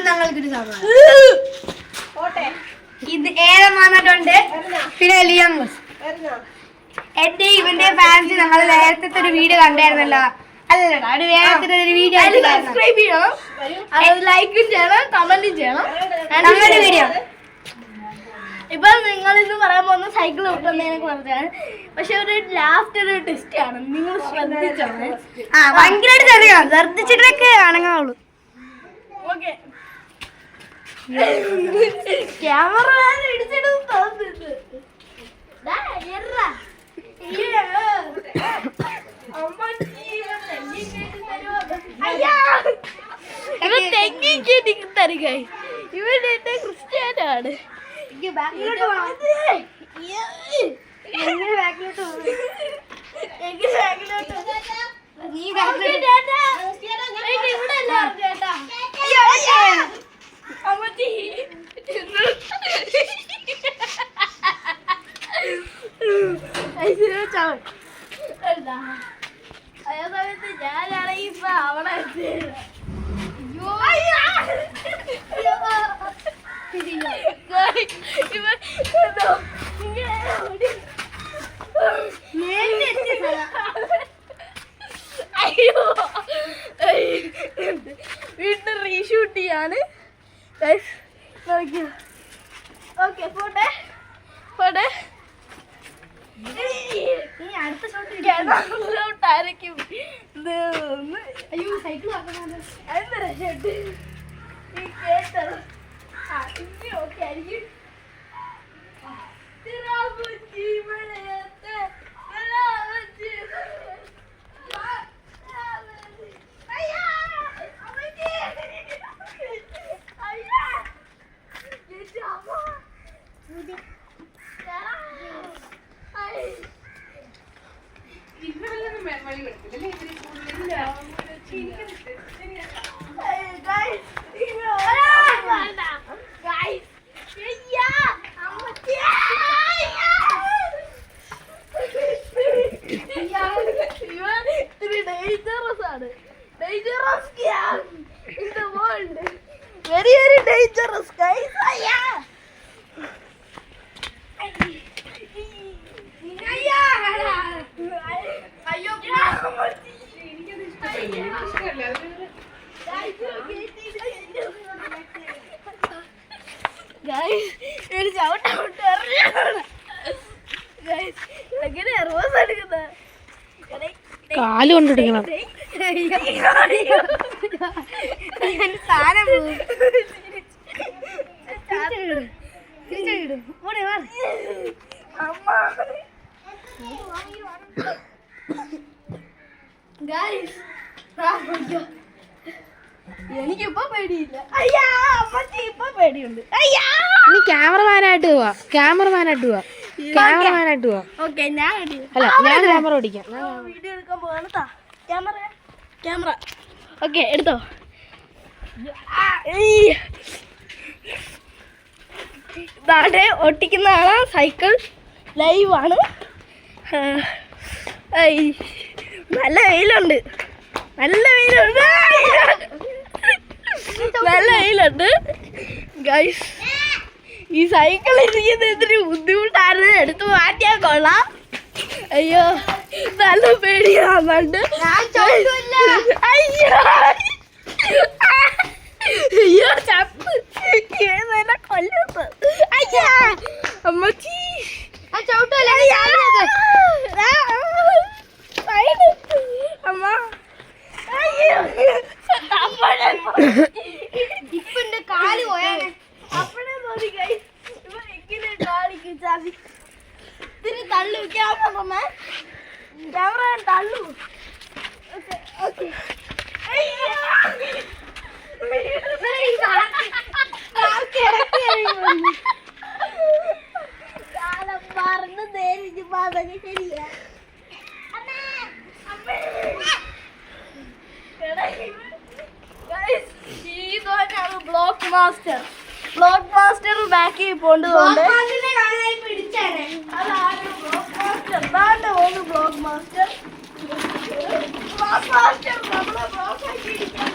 ഞങ്ങൾക്കൊരു സമ്മാനം. ഇത് ഏഴമാന്നിട്ടുണ്ട്. പിന്നെ ലിയംസ്. എന്റെ ഇവന്റെ ഫാൻസ് ഞങ്ങൾ നേരത്തെ ഒരു വീഡിയോ കണ്ടായിരുന്നല്ലോ. അല്ലടാ, ഒരു നേരത്തെ ഒരു വീഡിയോ സബ്സ്ക്രൈബ് ചെയ്യണം, ലൈക്കും ചെയ്യണം, കമന്റും ചെയ്യണം. അങ്ങനെ വീഡിയോ ഇപ്പൊ നിങ്ങൾ ഇന്ന് പറയാൻ പോകുന്ന സൈക്കിൾ ഓട്ടുന്നതിനെ കുറിച്ചാണ്. പക്ഷെ ഒരു ലാസ്റ്റ് ഒരു ടെസ്റ്റ് ആണ്, നിങ്ങൾ ശ്രദ്ധിച്ചാണ്. ഭയങ്കരമായിട്ട് ചെറിയാണ്, ശ്രദ്ധിച്ചിട്ടൊക്കെ അണങ്ങാവുള്ളൂ. ഓക്കെ, ക്യാമറ ഇടിച്ചിട്ട് തരികൈ. ഇവന്റെ എന്റെ ക്രിസ്ത്യാനാണ്. അതേസമയത്ത് ഞാനാണെങ്കിൽ ഇപ്പൊ അവിടെ വീട്ടിൽ റീഷൂട്ട് ചെയ്യാണ്. ഓക്കെ, പോട്ടെ പോട്ടെ. അടുത്ത ഷോട്ടായിരിക്കും. അയ്യോ, സൈക്കിൾ കേട്ടത് ഓക്കെ ആയിരിക്കും. Very, very dangerous, guys. കാല് കൊണ്ടിടിക്കണം. എനിക്കിപ്പോ പേടിയില്ല. ഇപ്പൊ പേടിയുണ്ട്. നീ ക്യാമറമാനായിട്ട് പോവാ, ക്യാമറമാനായിട്ട് പോവാ, ക്യാമറമാനായിട്ട് പോവാ. ഓക്കെ, ഞാൻ അല്ല, ഞാൻ ക്യാമറ ഓടിക്കാം. വീഡിയോ എടുക്കാൻ പോവാണ്. ക്യാമറ ഓക്കെ, എടുത്തോ. ഇതാടെ ഒട്ടിക്കുന്നതാണ്. സൈക്കിൾ ലൈവാണ്. നല്ല വെയിലുണ്ട്, നല്ല വെയിലുണ്ട് ഗൈസ്. ഈ സൈക്കിൾ ഇരിക്കുന്നതിന് ബുദ്ധിമുട്ടാണ്, എടുത്ത് മാറ്റിയാൽ കൊള്ളാം. അയ്യോ, നല്ല പേടിയാവുന്നുണ്ട്. അയ്യോ, ചപ്പ് കൊല്ലുന്നു. അയ്യാ, അമ്മച്ചി ഇപ്പൊ എന്റെ കാല് പോയാനെ. അപ്പഴേ തോന്നി ഗൈസ്, ഇവ എങ്ങനെ കാലിക്ക് ചാവി ഇതിന് തള്ളു. ക്യാമറ തള്ളു. ഓക്കെ, കാലം പറന്ന് നേരിച്ച് പാതക ശരിയാ. ഇതാണ് ബ്ലോക്ക് മാസ്റ്റർ ബാക്കി പോണ്ടതുകൊണ്ട് ബ്ലോക്ക് മാസ്റ്റർ നമ്മളെ ബ്ലോക്ക് ആക്കി ഇരിക്കാൻ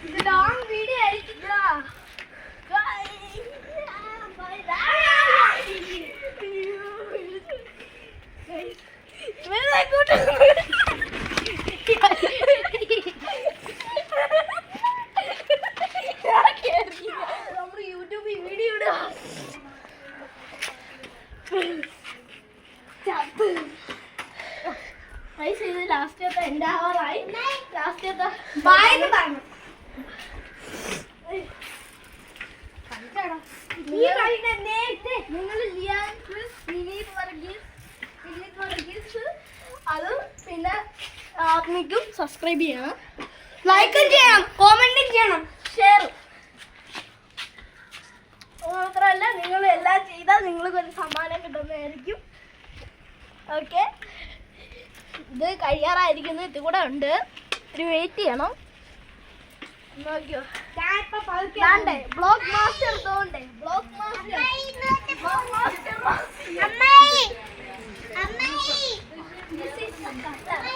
ഇത് ലോങ് വീഡിയോ ആയിരിക്കും. നമ്മുടെ യൂട്യൂബിൽ വീഡിയോ ഇടുക. ലാസ്റ്റ് എന്റെ ആവാറായി. ലാസ്റ്റ് നിങ്ങൾ ലിയാൻ വിനീത് വർഗീസ് അതും പിന്നെ ആത്മിക്കും സബ്സ്ക്രൈബ് ചെയ്യണം, ലൈക്കും ചെയ്യണം, കോമന്റും ചെയ്യണം, ഷെയർ മാത്രമല്ല നിങ്ങൾ എല്ലാം ചെയ്താൽ നിങ്ങൾക്ക് ഒരു സമ്മാനം കിട്ടുന്നതായിരിക്കും. ഓക്കെ, ഇത് കഴിയാറായിരിക്കുന്നു. ഇത് കൂടെ ഉണ്ട്, ഒരു വെയിറ്റ് ചെയ്യണം. നോക്കിയോ ബ്ലോക്ക് മാസ്റ്റർ തോണ്ടേ block master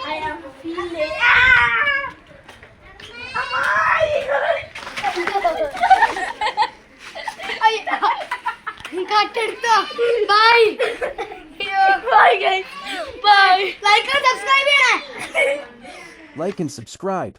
I am feeling കട്ടെടുത്തോ. Bye bye guys, bye. Like and subscribe ചെയ്യണേ. Like and subscribe.